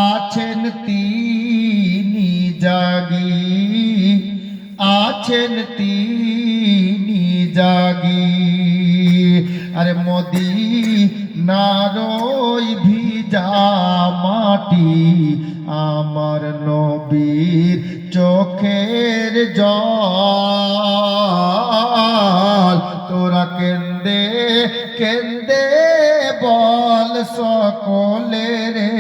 আছেন তিনি জাগি, আছেন তিনি জাগি। আরে মদিনারই ভিজা মাটি আমার নবীর চোখের জল। তোরা কেন্দে কেন্দে বল সকলে রে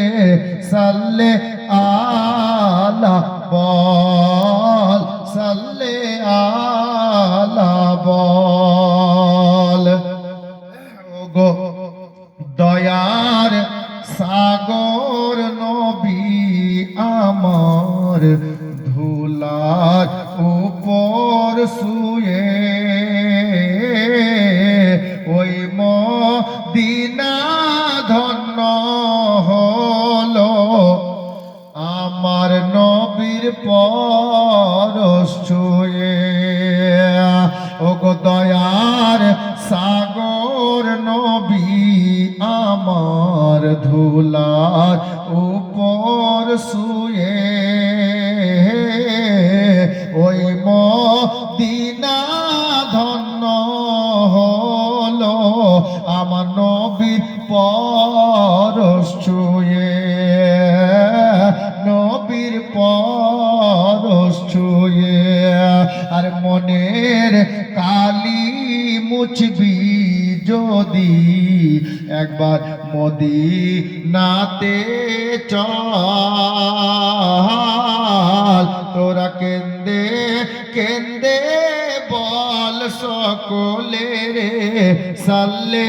সাল্লে আলা বল, সাল্লে আলা বল। ওগো দয়ার সাগর নবী আমার ধুলার উপর শুয়ে ওই মদিনা ধন্য হলো আমার নবীর পরশ ছুঁয়ে। ওগো দয়ার সাগর নবী আমার ধুলার উপর শুয়ে ওই মদিনা ধন্য হলো আমার নবীর পরশ ছুঁয়ে, নবীর পরশ ছুঁয়ে। আর মনের কালি মুছবি যদি একবার মদিনাতে চল। তোরা কেন্দে কেন্দে বল সকলে রে সাল্লে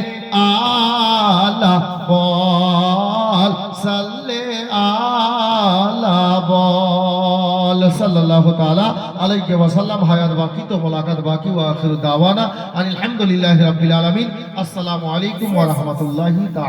আলা বল, সাল্লে আলা বল। সাল্লাল্লাহু তাআলা আলাইহি ওয়া সাল্লাম। হায়াত বাকি তো মুলাকাত বাকি। ওয়া আখিরু দাওয়ানা আলহামদুলিল্লাহি রাব্বিল আলামিন। আসসালামু আলাইকুম ওয়া রাহমাতুল্লাহি তাআলা।